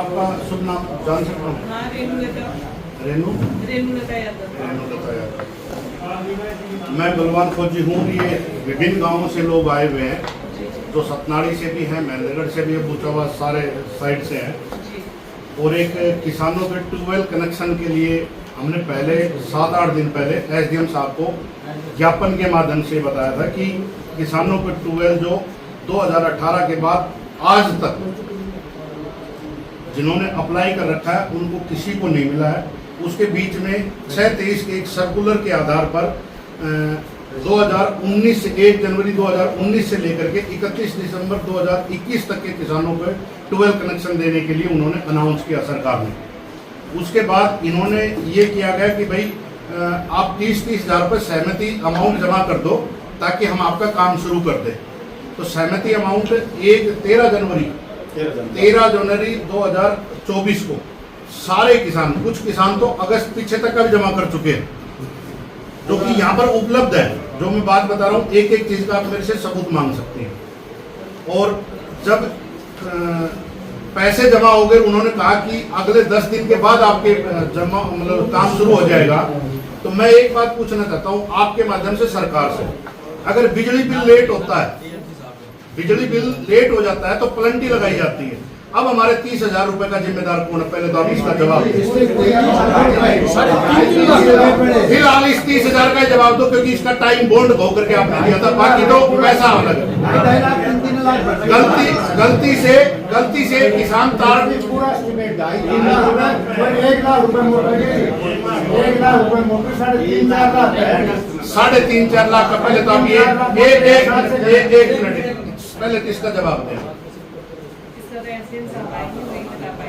आपका शुभ नाम जान सकता हूँ? हाँ, रेनू रेणुलता यादव। मैं बलवान फौजी हूँ। ये विभिन्न गांवों से लोग आए हुए हैं, जो सतनाड़ी से भी हैं, महेंद्रगढ़ से भी है, बूचावा सारे साइड से हैं। और एक किसानों के ट्यूबवेल कनेक्शन के लिए हमने पहले 7-8 दिन पहले एसडीएम साहब को ज्ञापन के माध्यम से बताया था कि किसानों के ट्यूबवेल जो 2018 के बाद आज तक जिन्होंने अप्लाई कर रखा है उनको किसी को नहीं मिला है। उसके बीच में 6/23 के एक सर्कुलर के आधार पर 2019 से 1 जनवरी 2019 से लेकर के 31 दिसंबर 2021 तक के किसानों को ट्यूबवेल कनेक्शन देने के लिए उन्होंने अनाउंस किया सरकार ने। उसके बाद इन्होंने ये किया गया कि भाई आप 30-30 हज़ार रुपये सहमति अमाउंट जमा कर दो ताकि हम आपका काम शुरू कर दें। तो सहमति अमाउंट 13 जनवरी 2024 को सारे किसान, कुछ किसान तो अगस्त पीछे तक का भी जमा कर चुके हैं, जो कि यहाँ पर उपलब्ध है। जो मैं बात बता रहा हूँ, एक एक चीज का आप मेरे से सबूत मांग सकते हैं। और जब पैसे जमा हो गए, उन्होंने कहा कि अगले 10 दिन के बाद आपके जमा मतलब काम शुरू हो जाएगा। तो मैं एक बात पूछना चाहता हूँ आपके माध्यम से सरकार से, अगर बिजली बिल लेट होता है, बिजली बिल लेट हो जाता है तो प्लेंटी लगाई जाती है। अब हमारे 30,000 रुपए का जिम्मेदार कौन है? पहले तो आप इसका जवाब फिलहाल इस 30,000 का जवाब दो, क्योंकि इसका टाइम बॉन्ड हो करके आपने दिया था, बाकी तो पैसा अलग है। गलती से किसान तार पूरा एस्टिमेट 1 लाख रुपए मोटर 3.5-4 लाख का। पहले तो आप ये एक मिनट पहले इसका जवाब दें।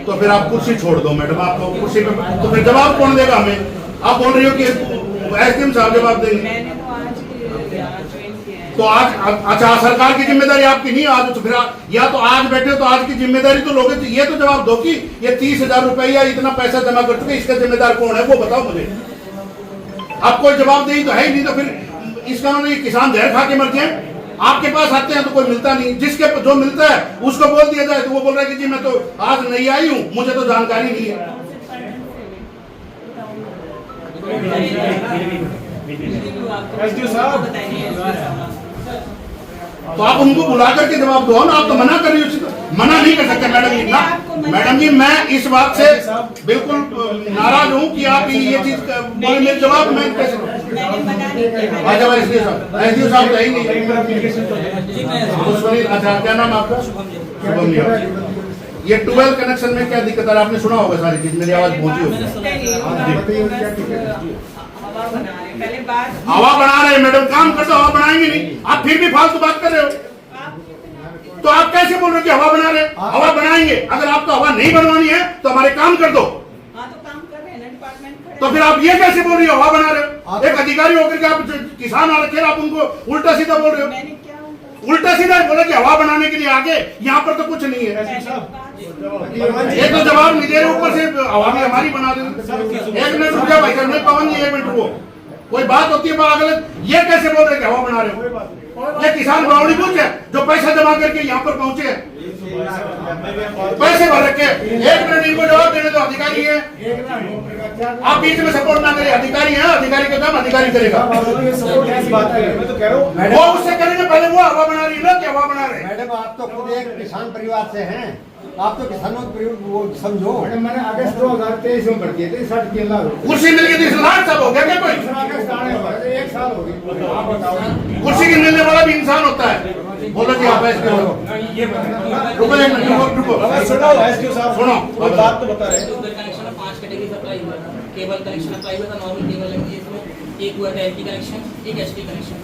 तो फिर आप कुर्सी छोड़ दो मैडम, आपको कुर्सी पे तो फिर जवाब कौन देगा हमें? आप बोल रही हो कि एसडीएम साहब जवाब देंगे। तो आज अच्छा, सरकार की जिम्मेदारी आपकी नहीं आज, तो फिर या तो आज बैठे हो तो आज की जिम्मेदारी तो लोगे, तो ये तो जवाब दो कि ये 30,000 रुपया इतना पैसा जमा कर चुके, इसका जिम्मेदार कौन है वो बताओ मुझे। आप कोई जवाब दे तो है ही नहीं, तो फिर इसका मतलब किसान जहर खा के मर जाए। आपके पास आते हैं तो कोई मिलता नहीं, जिसके जो मिलता है उसको बोल दिया जाए तो वो बोल रहा है कि जी मैं तो आज नहीं आई हूँ, मुझे तो जानकारी नहीं है। तो आप उनको बुला करके जवाब दो ना, आप तो मना कर रही हो, मना नहीं कर सकते मैडम जी ना। मैडम जी मैं इस बात से बिल्कुल नाराज हूँ कि आप ये चीज बोले, मेरे जवाब मैं कैसे एसडीओ साहब तो है ही नहीं। अच्छा क्या नाम आपका? शुभम। ये ट्यूबवेल कनेक्शन में क्या दिक्कत है? आपने सुना होगा सारी चीज, मेरी आवाज पहुंची होगी। हवा बना रहे मैडम, काम करते हवा बनाएंगे नहीं, आप फिर भी फालतू बात कर रहे हो। तो आप कैसे बोल रहे हो कि हवा बना रहे? हवा बनाएंगे, अगर आपको हवा नहीं बनवानी है तो हमारे काम कर दो। तो फिर आप ये कैसे बोल रही हो हवा बना रहे हो? एक अधिकारी होकर के आप किसान आ रखे, आप उनको उल्टा सीधा बोल रहे हो। उल्टा सीधा बोले कि हवा बनाने के लिए आगे, यहाँ पर तो कुछ नहीं है। ये तो जवाब नहीं दे रहे, ऊपर से हवा भी हमारी बना रहे। 1 मिनट रुक जाओ भाई साहब, नहीं पवन जी 1 मिनट रुको। कोई बात होती है अगले, ये कैसे बोल रहे कि हवा बना रहे हो? ये किसान बावड़ी पूछ है जो पैसा जमा करके यहाँ पर पहुंचे हैं, पैसे भर रखे। 1 मिनट इनको जवाब देने तो अधिकारी है, आप बीच में सपोर्ट ना करें। अधिकारी है, अधिकारी का काम अधिकारी करेगा, वो उससे करेंगे। पहले वो हवा बना रही है ना, क्या हवा बना रहे? मैडम आप तो खुद एक किसान परिवार से हैं, आप तो किसानों वो समझो। मैडम मैंने अगस्त 2023 में भर्ती थी, 60 लाख कुर्सी मिल गई 30 लाख सब हो गया क्या? कोई 1 साल हो गई। आप बताओ, कुर्सी की मिलने वाला भी इंसान होता है। बोलो जी आप इसके रुको, एक मिनट रुको, सुनो कोई बात तो बता रहे। 5 कैटेगरी सप्लाई हुआ था, केबल कनेक्शन अप्लाई हुआ था, नॉर्मल केबल लगी है इसमें, एक हुआ था एलटी कनेक्शन, एक एसटी कनेक्शन।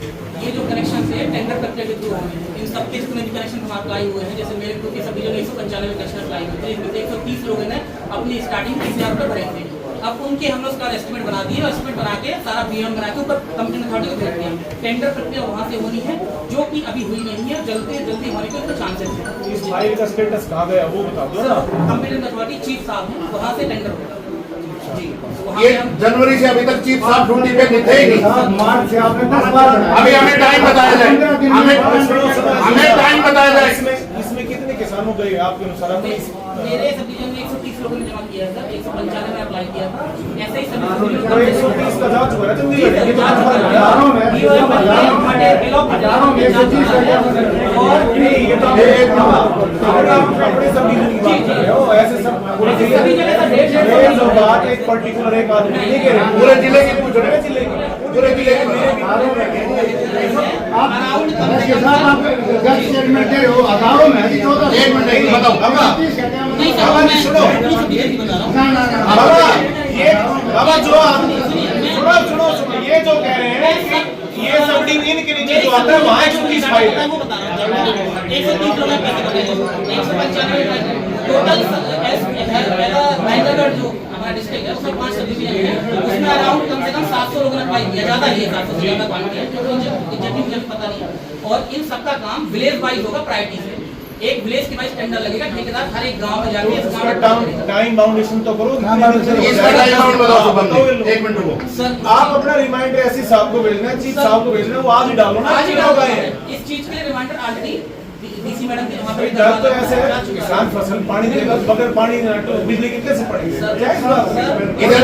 ये जो कनेक्शन है टेंडर प्रक्रिया के थ्रू हुए हैं, इन सबके इसमें जो कनेक्शन हम अप्लाई हुए हैं, जैसे मेरे को की सभी जगह 195 कनेक्शन अप्लाई हुए थे, इनमें 130 लोगों ने अपनी स्टार्टिंग 30,000 रुपये भरेंगे। अब उनके हम लोग उसका एस्टिमेट बना दिए, एस्टिमेट बना के सारा बीएम बना के ऊपर कंपनी अथॉरिटी को भेज दिया। टेंडर प्रक्रिया वहाँ से होनी है, जो कि अभी हुई नहीं है, जल्दी होने के चांसेस है। इस फाइल का स्टेटस कहाँ गया वो बता दो ना। कंपनी अथॉरिटी चीफ साहब हैं, वहाँ से टेंडर होगा जी। ये जनवरी से अभी तक चीफ साहब ड्यूटी पे थे ही नहीं। मार्च से आपने 10 बार अभी हमें टाइम बताया जाए, हमें टाइम बताया जाए। इसमें कितने किसानों गए आपके अनुसार? मेरे सब डिवीजन में 130 लोगों ने जमा किया है सर, 195 में अप्लाई किया था, ऐसे ही सभी तो 130 का जांच हो रहा है चंडीगढ़ में। हजारों में 130 और नहीं, ये तो आप अपने सब डिवीजन की बात कर रहे हो, ऐसे सब सभी जगह का ये जो बात एक पर्टिकुलर एक आदमी नहीं कह रहे, पूरे जिले की पूछ रहे हैं। जिले की पूरे जिले की आप के साथ आप गलत स्टेटमेंट दे रहे हो। हजारों में अभी 14 एक मिनट एक बताओ बाबा नहीं सर, बाबा जी मैं सुनो। अपनी सब डिवीजन की बता रहा हूँ। बाबा ये बाबा जो आप सुनो ये जो कह रहे हैं कि ये सब डिवीजन के नीचे जो आता है वहाँ 130 फाइल है। मैं वो बता रहा हूँ, 130 लोग पैसे बने, 195 टोटल नाइनगढ़ जो हमारा डिस्ट्रिक्ट है उसमें 5 सब डिवीजन है, उसमें अराउंड कम से कम 700 लोगों ने अप्लाई किया, ज्यादा ही है, 700 से ज्यादा अप्लाई किया, क्योंकि एग्जैक्ट मुझे पता नहीं है। और इन सबका काम विलेज वाइज होगा, प्रायोरिटी से एक विलेज के वाइज टेंडर लगेगा, ठेकेदार हर एक गांव में जाके इस काम को करेगा। टाइम बाउंडेशन तो करो। इसका टाइम आउट बताओ शुभम जी, एक मिनट रुको। सर आप अपना रिमाइंडर ऐसी साहब को भेजना है, चीफ साहब को भेजना है, वो आज ही डालो ना। आज ही लोग आए डाल हैं। इस चीज के लिए रिमाइंडर ऑलरेडी डीसी मैडम के वहां भाई पे डर तो ऐसे है किसान फसल पानी देगा, बगैर पानी तो बिजली की कैसे पड़ेगी? जायज बात है। इधर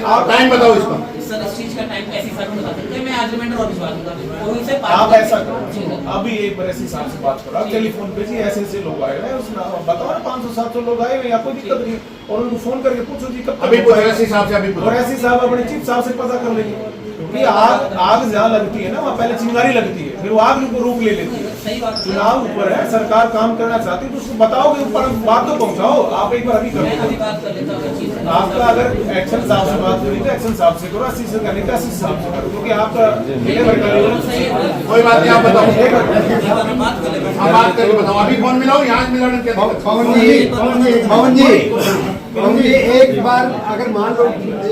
आप टाइम बताओ इसका। सर इस चीज का टाइम ऐसी सर बता सकते हैं, मैं आज रिमाइंडर और भिजवा दूंगा और उनसे बात आप करके- ऐसा जी करो, सर। अभी एक बार ऐसे हिसाब से बात करो, आप टेलीफोन पे जी ऐसे ऐसे लोग आए हैं, उसमें बताओ ना 500-700 लोग आए हैं, या कोई दिक्कत नहीं, और उनको फोन करके पूछो जी कब तक अभी होगा? पूछो ऐसे हिसाब से अभी पूछो। और ऐसे साहब अपने चीफ साहब से पता कर लेंगे, क्योंकि आग जहाँ लगती है ना वहाँ पहले चिंगारी लगती है, फिर वो आग को रोक ले लेती है। सही बात है। चुनाव ऊपर है, सरकार काम करना चाहती है तो उसको बताओ कि ऊपर बात तो पहुंचाओ। आप एक बार अभी मैं अभी करो, बात कर लेता हूँ चीज से। आपका अगर एक्शन साहब से बात करी तो एक्शन साहब से करो, अस्सी से करने का 80 साहब से करो, क्योंकि आपका मेरे भर का लेवल सही है सर। कोई बात नहीं, आप बताओ। एक बार मैं बात कर लेता हूँ। आप बात करके बताओ, अभी फोन मिलाओ, यहाँ मिलाने क्या दिक्कत है? पवन जी एक बार अगर मान लो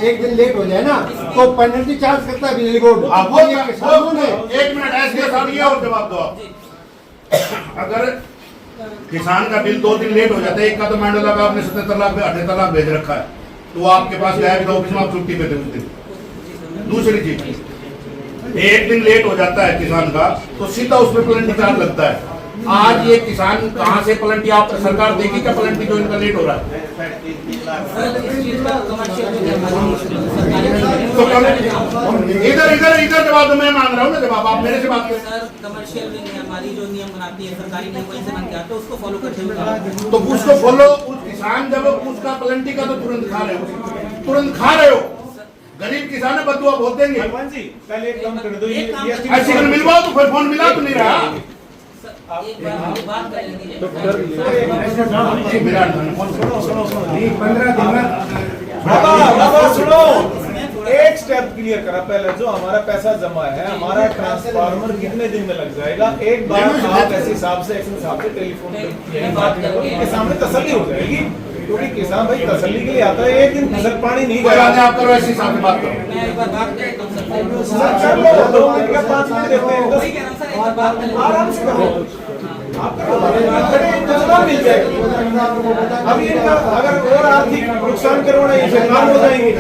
एक दिन लेट हो जाए ना तो पेनल्टी चार्ज करता है बिजली बोर्ड। आप वो ये किसानों ने एक मिनट एसडीओ साहब ये और जवाब दो आप। अगर किसान का बिल 2 दिन लेट हो जाता है, एक का तो मंडला का आपने 77 लाख 78 लाख भेज रखा है, तो वो आपके पास गया भी तो ऑफिस में आप छुट्टी पे थे उस दिन। दूसरी चीज, एक दिन लेट हो जाता है किसान का तो सीधा उसमें पेनल्टी चार्ज लगता है। आज ये किसान कहाँ से पेनल्टी आप सरकार देगी क्या पेनल्टी जो इनका लेट हो रहा है? सर इस चीज का कमर्शियल जो है तो इधर इधर इधर जवाब दो, मैं मांग रहा हूँ ना जवाब, आप मेरे से बात करें। सर कमर्शियल जो है हमारी जो नियम बनाती है सरकारी नियम वहीं से बन के आते हैं, उसको फॉलो करते हुए तो उसको फॉलो, उस किसान जब उसका पेनल्टी का तो तुरंत खा रहे हो, तुरंत खा रहे हो। गरीब किसान है, बदुआ बहुत देंगे। भगवान जी पहले एक काम कर दो, ये ऐसे अगर मिलवाओ तो फिर फोन मिला तो नहीं रहा। एक बार हम बात कर लेंगे। मेरा फोन सुनो 15 दिन में बाबा सुनो, एक स्टेप क्लियर करा पहले, जो हमारा पैसा जमा है, हमारा ट्रांसफार्मर कितने दिन में लग जाएगा? एक बार आप ऐसे हिसाब से एक्शन साहब से टेलीफोन पे बात करो, इनके सामने तसल्ली हो जाएगी, क्योंकि किसान भाई तसल्ली के लिए आता है। एक दिन फसल पानी नहीं कोई बात नहीं, गया, आप करो ऐसे हिसाब से बात करो। मैं एक बार बात कर लेता हूँ सर। सर कर लो, 2 मिनट का 5 मिनट देते हैं, वही कह रहा हूँ सर, एक बार बात कर लेते हैं। आराम से करो, आप करो, बड़े इंतजाम मिल जाएगी। अभी इनका अगर और आर्थिक नुकसान करवाना ये सरकार हो जाएंगे।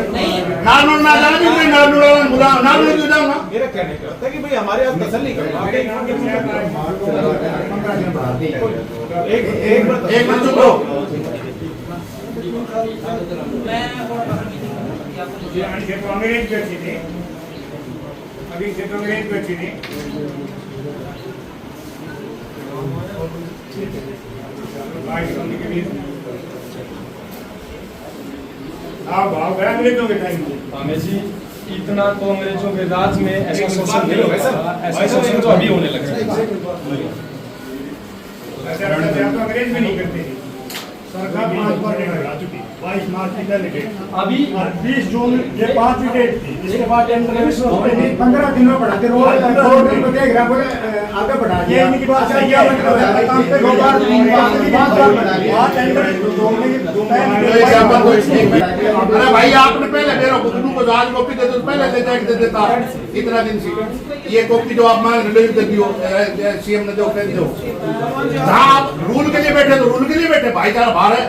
नानू ना जाना भी कोई नानू वाला बुला नानू क्यों जाओ ना। मेरा कहने का होता है कि भाई हमारे यहाँ तसल्ली करो, आप एक एक मिनट चुप रहो। मैं और मीटिंग आपको हमें जी इतना तो अंग्रेजों के राज में ऐसा शोषण नहीं हुआ था, ऐसा शोषण तो अभी होने लगा है। अंग्रेज भी नहीं करते थे। सरकार 5 बार टेंडर आ चुकी, 22 मार्च की पहले डेट, अभी और 20 जून ये 5वीं डेट थी। इसके बाद टेंडर 15 दिन में बढ़ाते रोज दिन में देख रहा बोले आगे बढ़ा ये दिया। इनकी बात अच्छा, सही क्या है। मतलब है? काम पे 2 बार 3 बार 5 बार बढ़ा दिया। वहाँ टेंडर दोगुने की ये क्या बात हुई? अरे भाई आपने पहले मेरा बुकनू को आज कॉपी दे दो, पहले दे देता इतना दिन से। ये कॉपी जो आप मांग रिलीज दे दियो, सीएम ने दो दे दो। जहाँ आप रूल के लिए बैठे तो रूल के लिए बैठे, भाईचारा बाहर है।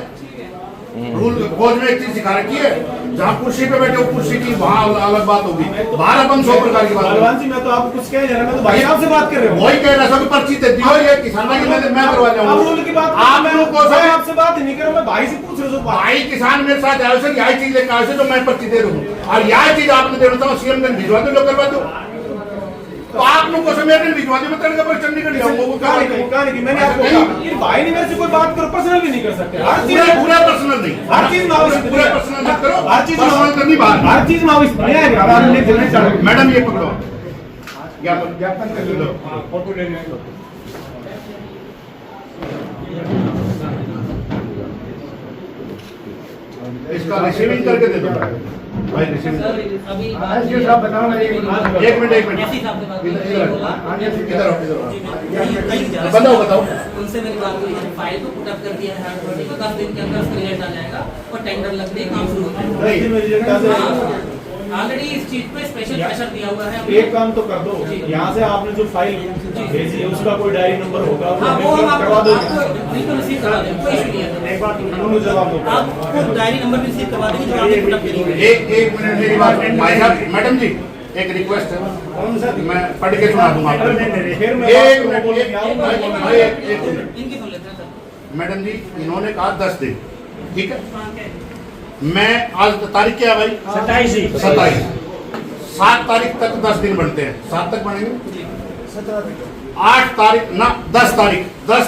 रूल फौज में एक चीज सिखा रखी है, जहाँ कुर्सी पे बैठे हो कुर्सी की वहाँ अलग बात होगी, बाहर अपन 100 प्रकार की बात होगी। भगवान जी मैं तो आपको कुछ कह नहीं रहा, मैं तो भाई साहब से बात कर रहा हूँ। वही कह रहा सब पर्ची दे दियो, ये किसाना की मैं करवा अब जाऊंगा। रूल की बात आप लोगों को मैं आपसे बात नहीं कर रहा, मैं भाई से पूछ रहा हूँ। भाई किसान मेरे साथ आए सर, यही चीज लेकर आए थे जो मैं पर्ची दे रहा हूँ, और यही चीज आपने दे रहा था, सीएम ने भिजवा दो, जो करवा दो। तो आप लोगों को समय भिजवा दो, मैं तड़के पर चंडीगढ़ जाऊंगा। कहानी की मैंने आपको कहा, ये भाई ने मेरे से कोई बात करो, पर्सनल भी नहीं कर सकते। हर चीज पूरा पर्सनल नहीं, हर चीज माविश पूरा पर्सनल मत करो, हर चीज पर्सनल करनी बात। हर चीज माविश मैडम ये पकड़ो, ज्ञापन कर लो, फोटो ले लो। इसका रिसीविंग करके दे दो भाई, रिसीविंग। सर अभी साहब बताओ ना, एक मिनट ऐसी साहब से बात हुई, इधर आओ, इधर बताओ बताओ। उनसे मेरी बात हुई है, फाइल को पुट अप कर दिया है हार्ड कॉपी को, 10 दिन के अंदर उसका रिजल्ट आ जाएगा और टेंडर लगते ही काम शुरू हो जाएगा। ऑलरेडी इस चीज पे स्पेशल प्रेशर दिया हुआ है। एक काम तो कर दो, यहाँ से आपने जो फाइल भेजी है उसका कोई डायरी नंबर होगा, हाँ वो हम करवा दो। आपको बिल्कुल रिसीव करवा देंगे, कोई इशू नहीं है। एक बात उन्होंने जवाब दो, आपको डायरी नंबर भी रिसीव करवा देंगे जो आपने पुट अप करी है। एक मिनट मेरी बात, भाई साहब, मैडम जी एक रिक्वेस्ट है, मैं पढ़ के सुना दूंगा आपको। फिर मैं एक मिनट, एक मिनट। इनकी सुन लेते हैं सर। मैडम जी इन्होंने कहा 10 दिन, ठीक है। मैं आज तारीख क्या है भाई? 27। 7 तारीख तक 10 दिन बनते हैं, 7 तक बनेंगे, 8 तारीख ना 10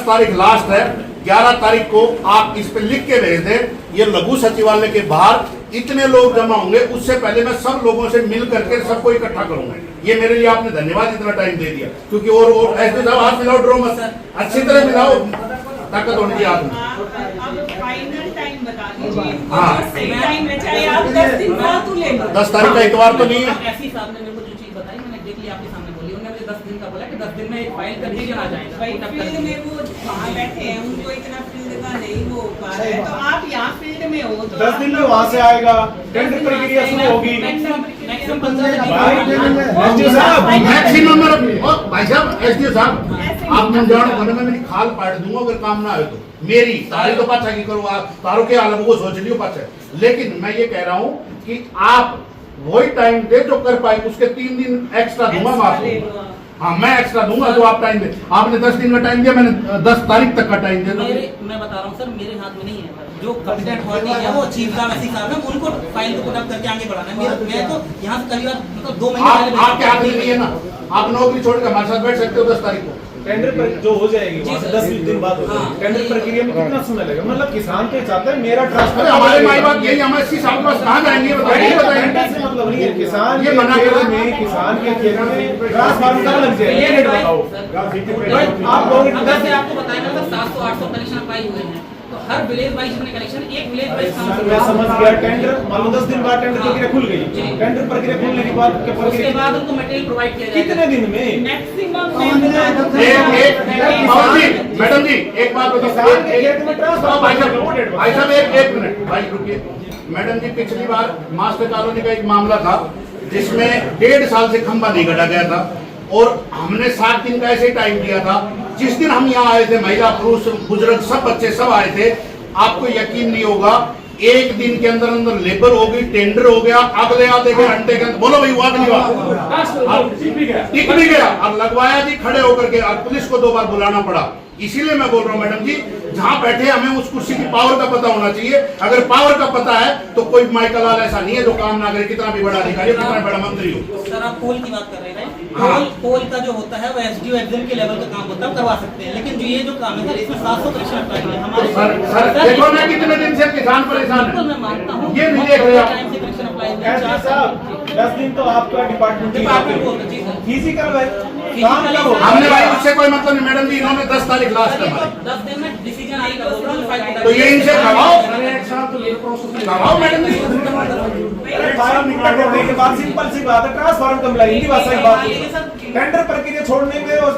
तारीख लास्ट है। 11 तारीख को आप इस पे लिख के भेज दें, ये लघु सचिवालय के बाहर इतने लोग जमा होंगे, उससे पहले मैं सब लोगों से मिल करके सबको इकट्ठा करूंगा। ये मेरे लिए आपने धन्यवाद, इतना टाइम दे दिया, क्योंकि और ऐसे साहब हाथ मिलाओ, ड्रो मत, अच्छी तरह मिलाओ, ताकत होनी चाहिए आप में। फाइनल टाइम बता दीजिए, हाँ। सही टाइम है, चाहे आप 10 दिन बाद ले लो। 10 तारीख का इतवार तो नहीं है? ऐसी साहब ने मेरे को जो चीज बताई, मैंने देख लिया आपके सामने बोली, उन्होंने मुझे 10 दिन का बोला कि 10 दिन में एक फाइल कर ही आ जाएगा। भाई फील्ड में वो वहाँ बैठे हैं, उनको इतना फील्ड का नहीं वो पा रहा है, तो आप यहाँ फील्ड में हो तो 10 दिन में वहाँ से आएगा, टेंडर प्रक्रिया शुरू होगी। मैक्सिमम 15 दिन। मैक्सिमम भाई साहब, एसडीओ साहब, आप मुझे जानो, मैं मेरी खाल पाड़ दूंगा अगर काम ना आए तो। मेरी तारी तो पाछा की करो, आप तारों के आलम वो सोच लियो पाछा। लेकिन मैं ये कह रहा हूँ कि आप वही टाइम दे जो कर पाए, उसके 3 दिन एक्स्ट्रा दूंगा मैं आपको। हाँ मैं एक्स्ट्रा दूंगा जो आप टाइम दे। आपने 10 दिन का टाइम दिया, मैंने 10 तारीख तक का टाइम दिया। मैं बता रहा हूँ सर, मेरे हाथ में नहीं है, जो कंप्लीट अथॉरिटी है वो चीफ साहब है, उनको फाइल को पुट अप करके आगे बढ़ाना है। मैं तो यहाँ से कभी मतलब 2 महीने पहले आपके हाथ में नहीं है ना, आप नौकरी छोड़ के हमारे साथ बैठ सकते हो 10 तारीख को। टेंडर पर जो हो जाएगी वहाँ से 10 दिन बाद हो जाएगी। हाँ। टेंडर प्रक्रिया में कितना समय लगेगा? मतलब किसान तो चाहता है मेरा ट्रांसफर। हमारे माई बाप यही, हम इसी साल पास कहाँ जाएंगे बताइए, टेंडर से मतलब नहीं है, किसान ये के मना खेत करा। में, किसान के खेत में ट्रांसफार्मर कब लग जाएगा, ये रेट बताओ। आप लोग अगर से आपको बताया ना, 700-800 कनेक्शन अप्लाई हुए हैं, तो हर विलेज वाइज अपने कनेक्शन, एक विलेज वाइज काम मैं समझ गया। टेंडर मान लो 10 दिन बाद टेंडर प्रक्रिया खुल गई, टेंडर प्रक्रिया खुलने के बाद उसके बाद उनको मटेरियल प्रोवाइड किया जाएगा। कितने दिन में? मैक्सिमम मैडम जी एक बात किसान के खेत में ट्रांसफार्मर भाई साहब एक मिनट भाई रुकिए। मैडम जी पिछली बार मास्टर कॉलोनी का एक मामला था जिसमें 1.5 साल से खंभा नहीं गढ़ा गया था, और हमने 7 दिन का ऐसे टाइम दिया था। जिस दिन हम यहाँ आए थे, महिला पुरुष बुजुर्ग सब बच्चे सब आए थे, आपको यकीन नहीं होगा, 1 दिन के अंदर अंदर लेबर होगी, टेंडर हो गया, अगले आधे घंटे के अंदर बोलो भाई हुआ नहीं हुआ, टिक भी गया, और लगवाया जी खड़े होकर के, और पुलिस को 2 बार बुलाना पड़ा। इसीलिए मैं बोल रहा हूँ मैडम जी, जहाँ बैठे हमें उस कुर्सी की पावर का पता होना चाहिए। अगर पावर का पता है तो कोई माइकल लाल ऐसा नहीं है जो काम ना करे, कितना भी बड़ा अधिकारी हो, कितना बड़ा मंत्री हो। सर आप पोल की बात कर रहे हैं, हाँ। पोल का जो होता है वो एसडीओ एग्जाम के लेवल का काम होता है, करवा सकते हैं। लेकिन जो ये जो काम है सर, इसमें 700 कनेक्शन अप्लाई है हमारे। सर देखो ना कितने दिन से किसान परेशान बिल्कुल है। मैं मानता हूँ, ये नहीं देख रहे आप। टाइम से कनेक्शन अप्लाई हुए एसडी 4 साहब 10 दिन तो आपका डिपार्टमेंट बोलते जी सर। फिजिकल है, काम कब होगा? हमने भाई उससे कोई मतलब नहीं मैडम जी, इन्होंने 10 तारीख लास्ट है हमारी। 10 दिन में डिसीजन आएगा, बोल रहा हूँ, फाइल तो ये इनसे करवाओ मैडम जी। फार्म निकाल करने के बाद सिंपल सी बात है, ट्रांसफार्मर कम लगी, हिंदी भाषा की बात है। टेंडर प्रक्रिया छोड़ने में और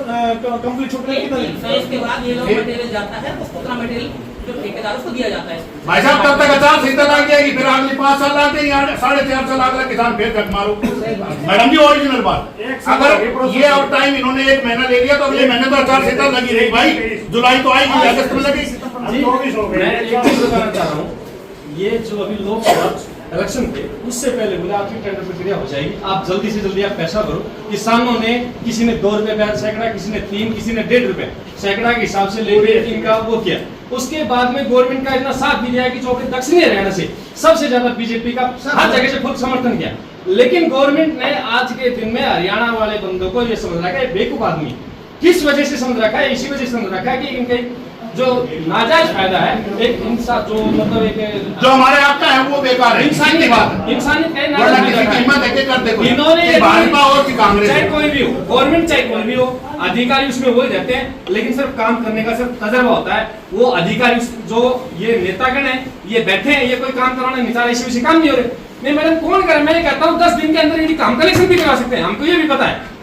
कंप्लीट छूटने में कितना दिन? फिर इसके बाद ये लोग मटेरियल जाता है, उसको उतना मटेरियल जो ठेकेदार उसको दिया जाता है। भाई साहब तब तक आचार संहिता लग जाएगी, फिर अगली 5 साल लग जाएंगे, 4.5 साल अगला किसान फिर झक मारो। मैडम जी ओरिजिनल बात, अगर ये और टाइम इन्होंने 1 महीना ले लिया तो अगले महीने तो आचार संहिता लगी रही भाई, जुलाई तो आएगी, अगस्त में लगेगी। हम 24 हो गए। मैं एक चीज बताना चाह रहा हूँ, ये जो अभी लोकसभा इलेक्शन थे उससे पहले बोले आपकी टेंडर प्रक्रिया हो जाएगी, आप जल्दी से जल्दी आप पैसा भरो। किसानों ने किसी ने 2 रुपए ब्याज सैकड़ा, किसी ने 3, किसी ने 1.5 रुपए सैकड़ा के हिसाब से लेके इनका वो किया। उसके बाद में गवर्नमेंट का इतना साथ भी दिया कि जो कि दक्षिणी हरियाणा से सबसे ज्यादा बीजेपी का हर जगह से फुल समर्थन किया। लेकिन गवर्नमेंट ने आज के दिन में हरियाणा वाले बंदों को ये समझ रखा है बेवकूफ आदमी। किस वजह से समझ रखा है? इसी वजह से समझ रखा है कि इनके जो नाजायज फायदा है, एक इंसान जो मतलब एक जो हमारे आपका है वो बेकार है, इंसानियत बात है। इंसानियत का वरना नाजायज किसी फायदा है। कीमत देके कर दे कोई। इन्होंने कि भाजपा और कि कांग्रेस चाहे कोई भी हो, गवर्नमेंट चाहे कोई भी हो, अधिकारी उसमें वो ही रहते हैं, लेकिन सिर्फ काम करने का सिर्फ तजर्बा होता है। वो अधिकारी जो ये नेतागण है ये बैठे हैं, ये कोई काम कराने निचार इसी काम नहीं हो रहे। नहीं मैडम कौन करे? मैं कहता हूँ 10 दिन के अंदर इनकी काम कलेक्शन भी करा सकते हैं, हमको ये भी पता है।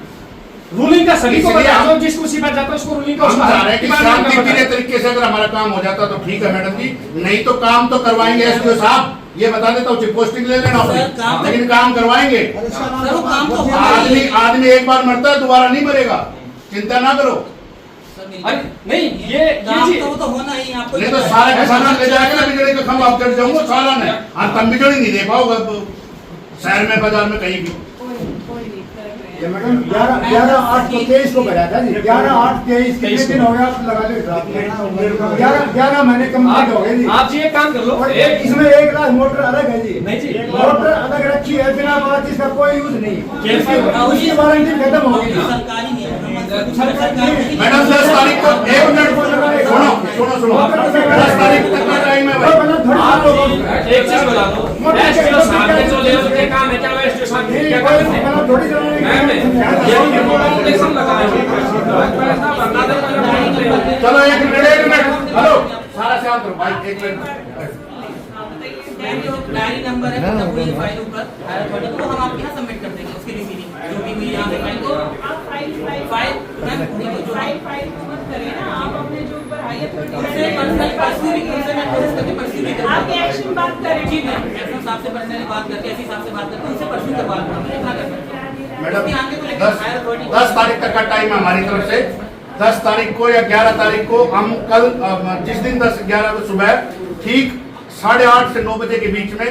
रूलिंग का सभी को इसलिए पता है, हम- जो जिस कुर्सी पर जाता है उसको रूलिंग का हम उसका चाह रहे हैं कि शांतिप्रिय तरीके से अगर हमारा काम हो जाता तो ठीक है मैडम जी, नहीं तो काम तो करवाएंगे एसडीओ साहब, ये बता देता हूँ, पोस्टिंग ले लेना सर, काम अपनी, लेकिन काम करवाएंगे। सर वो काम तो होना आदमी ही है। आदमी एक बार मरता है दोबारा नहीं मरेगा, चिंता ना करो। सर, मेरी अरे बात- नहीं ये काम चीज- तो वो तो होना ही है, आपको नहीं पता तो है। सारे के सारा ले जाएगा ना बिजली का खंभा, आप चढ़ जाऊंगा सारा ने, तब बिजली नहीं दे पाओगे शहर में बाजार में कहीं भी। कोई नहीं कर रहे ये हैं। मैडम 11/8/23 को भरा था जी, 11/8/23 कितने दिन हो गए आप लगा लो हिसाब। 11 महीने कंप्लीट हो गए जी। आप जी एक काम कर लो, और एक इसमें 1 लाख मोटर अलग है जी। नहीं जी, मोटर अलग रखी है, बिना बात इसका कोई यूज नहीं। कैसे? उसकी वारंटी खत्म हो गई। सरकारी नहीं है, मैडम 10 तारीख को 1 मिनट सुनो 10 तारीख तक का टाइम है भाई। एक चीज बता दो, एसडीओ साहब के जो लेवल के काम है क्या वो एसडीओ साहब क्या करते हैं? थोड़ी चलाने मैम ये कॉम्पिटिशन लगाए पैसा भरना दे। चलो 1 मिनट हेलो सारा शांत रहो भाई, 1 मिनट। डायरी नंबर है तब वो ये फाइल ऊपर अथॉरिटी को हम आपके यहाँ सबमिट कर देंगे, उसकी रिसीविंग जो भी हुई यहाँ पे फाइल को आप फाइल फाइल मैम देखो जो फाइल मत करें ना, आप अपने जो ऊपर हाई उनसे पर्सनल पर्सनल उनसे मैं कोशिश करके पर्सनल भी आप एक्शन बात करें। जी मैम एक्शन साहब से पर्सनली बात करके ऐसी साहब से बात करके उनसे पर्सनल करवा लूँगा, मैं इतना कर सकता हूँ। मैडम उसके आगे तो लेकिन हायर अथॉरिटी 10 तारीख तक का टाइम है हमारी तरफ से। 10 तारीख को या 11 तारीख को हम कल जिस दिन 10-11 को सुबह ठीक 8:30 से 9 बजे के बीच में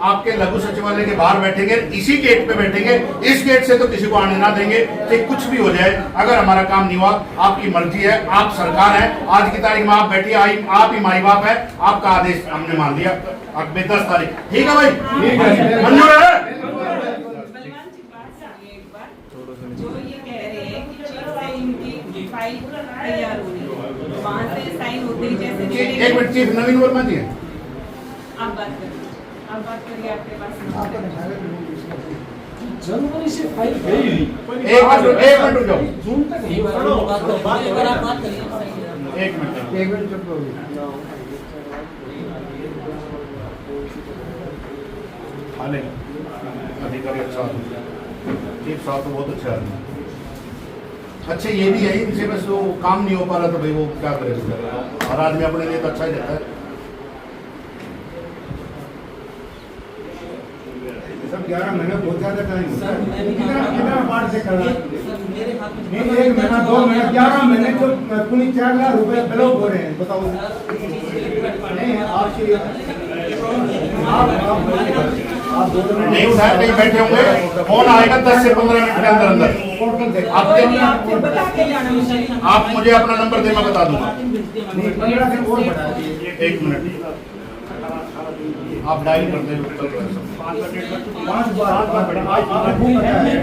आपके लघु सचिवालय के बाहर बैठेंगे, इसी गेट पे बैठेंगे। इस गेट से तो किसी को आने ना देंगे, चाहे कुछ भी हो जाए। अगर हमारा काम नहीं हुआ, आपकी मर्जी है, आप सरकार है, आज की तारीख में आप बैठिए, आप ही माई बाप है, आपका आदेश हमने मान लिया। अब 10 तारीख ठीक है भाई, मंजूर है। बलवान जी बात सुनिए एक बार, जो ये कह रहे हैं कि चीफ से इनकी फाइल तैयार हो रही है, वहाँ से साइन होते ही जैसे 1 मिनट चीफ नवीन वर्मा जी है। आप बात करिए, आप बात करिए, आपके पास जनवरी से फाइल गई हुई 1 मिनट रुक जाओ, जून तक नहीं एक बार आप बात करिए। 1 मिनट। चुप हो गई। अधिकारी अच्छा आदमी, चीफ साहब तो बहुत अच्छा आदमी। अच्छा ये भी है, इनसे बस वो काम नहीं हो पा रहा तो भाई वो क्या करे बेचारा, हर आदमी अपने लिए तो अच्छा ही रहता है। सब 11 महीने बहुत ज्यादा टाइम होता सर, मैं है। भी कितना बार से करना है? सर मेरे हाथ में नहीं 1 महीना 2 महीना 11 महीने तो पूरी 4 लाख रुपए ब्लॉक हो रहे हैं, बताओ। नहीं आपकी आप नहीं उठाए, नहीं बैठे होंगे, फोन आएगा 10 से 15 मिनट के अंदर अंदर। पोर्टल देख आपको बता के जाना। आप मुझे अपना नंबर दे, मैं बता दूंगा। नहीं 15 दिन और बढ़ा दिए। 1 मिनट आप डायल कर दे, 5 बार बढ़ा, आज खूब बढ़ा है।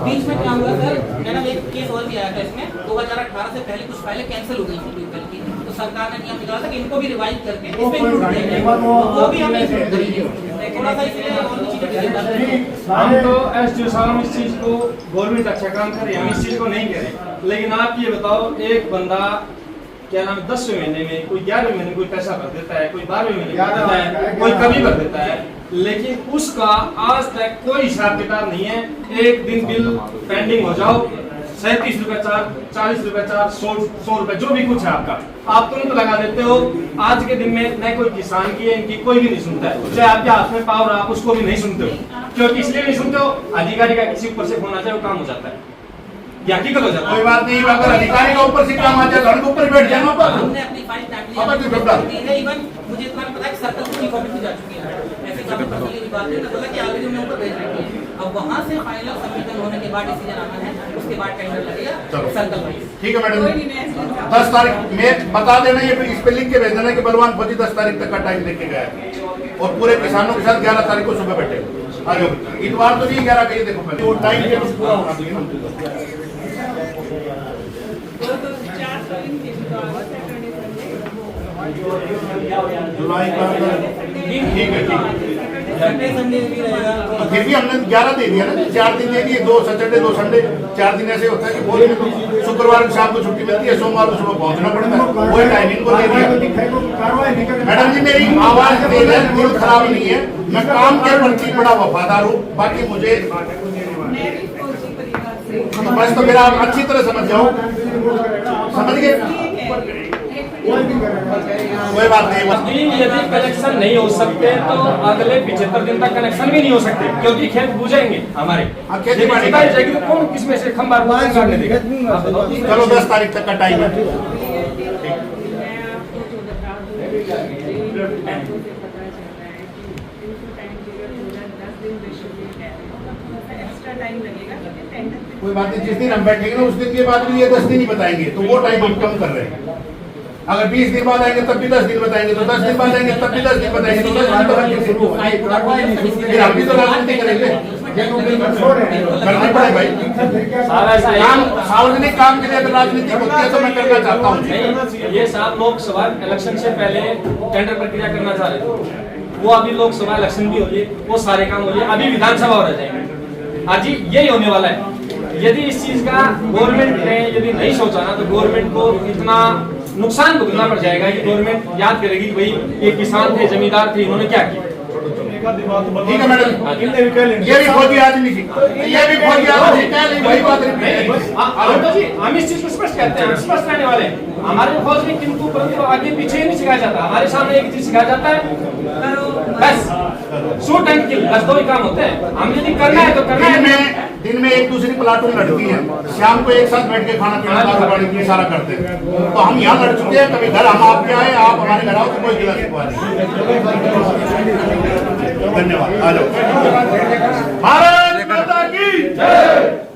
बीच में क्या हुआ सर, मैडम एक केस और भी आया था इसमें 2018 से पहले कुछ फाइलें कैंसिल हो गई थी ट्यूबवेल की, तो सरकार ने नियम निकाला था कि इनको भी रिवाइज करके इस पे इंक्लूड किया जाएगा, वो भी हम इंक्लूड करेंगे। थोड़ा सा इसलिए और भी चीजें हम तो एसडीओ साहब इस चीज को गवर्नमेंट अच्छा काम करे, हम इस चीज को नहीं करें। लेकिन आप ये बताओ, एक बंदा क्या नाम 10वें महीने में, कोई 11वें महीने कोई पैसा भर देता है, कोई 12वें महीने भर देता है, कोई कभी भर देता है, लेकिन उसका आज तक कोई हिसाब किताब नहीं है। एक दिन बिल पेंडिंग हो जाओ, 37 रुपए चार्ज, 40 रुपए चार्ज, 100 रुपए जो भी कुछ है आपका, आप तुरंत लगा देते हो। आज के दिन में न कोई किसान की है, इनकी कोई भी नहीं सुनता है, चाहे आपके हाथ में पावर आप उसको भी नहीं सुनते हो। क्योंकि इसलिए नहीं सुनते हो, अधिकारी का किसी ऊपर से फोन आता है, वो काम हो जाता है, या हकीकत हो जाता कोई है। बात नहीं, अगर अधिकारी का ऊपर से काम आ जाए तो हमको ऊपर बैठ जाना हमने अपनी फाइल अब तो घबरा। इवन मुझे इतना पता है कि सर्कल की कॉपी भी जा चुकी है, ऐसे तसल्ली की बात है तो बोला कि आगे जो मैं ऊपर भेज रखी है, अब वहाँ से फाइनल सबमिशन होने के बाद डिसीजन आना है, उसके बाद टेंडर लगेगा चलो। Circle wise. ठीक है कोई मैडम, नहीं, मैं इसलिए चाहती 10 तारीख में बता देना, ये इस पे लिख के भेज देना कि बलवान फौजी 10 तारीख तक का टाइम लेके गया है और पूरे किसानों के साथ 11 तारीख को सुबह बैठे आ जाओ। इतवार तो नहीं 11 का, ये देखो पहले वो टाइम टेबल पूरा होना चाहिए ना। तो 4 तारीख के तो आगे सैटरडे जुलाई का ठीक है, ठीक है। संडे संडे भी रहेगा तो फिर भी हमने 11 दे दिया ना, 4 दिन दे दिए, 2 सैटरडे 2 संडे, 4 दिन ऐसे होता है कि बोले तो शुक्रवार को शाम को छुट्टी मिलती है, सोमवार को सुबह पहुंचना पड़ता है, वही टाइमिंग को दे दिया। मैडम जी मेरी आवाज तेज, दिल खराब नहीं है, मैं काम के प्रति बड़ा वफादार हूँ, बाकी मुझे मैं भी फौजी परिवार से तो बस तो मेरा आप अच्छी तरह समझ जाओ, समझ गए, कोई बात नहीं बस। यदि कनेक्शन नहीं हो सकते तो अगले 75 दिन तक कनेक्शन भी नहीं हो सकते, क्योंकि खेत बूझेंगे हमारे। हाँ, खेती बाड़ी यदि जुताई जाएगी तो कौन किसमें से खंबा काटने देगा? आप बताओ। चलो 10 तारीख तक का टाइम है। मैं आपको जो बता दूं, मुझे बातों से पता चल रहा है कि इनको टाइम पीरियड पूरा 10 दिन बेशुमार है, थोड़ा सा एक्स्ट्रा टाइम लगेगा क्योंकि टेंडर पे कोई बात नहीं, जिस दिन हम बैठेंगे ना उस दिन के बाद भी ये 10 दिन ही बताएंगे, तो वो टाइम हम कम कर रहे हैं। अगर 20 दिन बाद आएंगे तब भी 10 दिन बताएंगे, तो 10 दिन बाद आएंगे तब भी 10 दिन बताएंगे, तो 10 दिन बाद शुरू होगा। फिर हम भी तो राजनीति करेंगे, करनी पड़े भाई। साहब ऐसा है। काम सार्वजनिक काम के लिए अगर राजनीति होती है तो मैं करना चाहता हूँ। नहीं, ये साहब लोकसभा इलेक्शन से पहले टेंडर प्रक्रिया करना चाह रहे थे, वो अभी लोकसभा इलेक्शन भी हो रही है, वो सारे काम हो रही है, अभी विधानसभा हो रह जाएंगे। आज ही यही होने वाला है। यदि इस चीज का गवर्नमेंट ने यदि नहीं सोचा ना, तो गवर्नमेंट को इतना नुकसान भुगतना पड़ जाएगा कि गवर्नमेंट याद करेगी कि भाई ये किसान थे, जमींदार थे, इन्होंने क्या किया। ठीक है मैडम, ये भी फौजी आदमी थी, ये भी फौजी आदमी थी, क्या नहीं वही बात नहीं। हम इस चीज को स्पष्ट कहते हैं, स्पष्ट रहने वाले हैं। हमारे फौज में किंतु परंतु आगे पीछे नहीं सिखाया जाता, हमारे सामने एक चीज सिखाया जाता है, बस शूट एंड किल, बस 2 ही काम होते हैं। हम यदि करना है तो करना है। दिन में एक दूसरी प्लाटून लड़ती है, शाम को एक साथ बैठ के खाना पीना दारू की सारा करते हैं। तो हम यहाँ लड़ चुके हैं, कभी घर हम आपके आए, आप हमारे घर आओ तो कोई गिला शिकवा नहीं। धन्यवाद, आ जाओ। भारत माता की जय।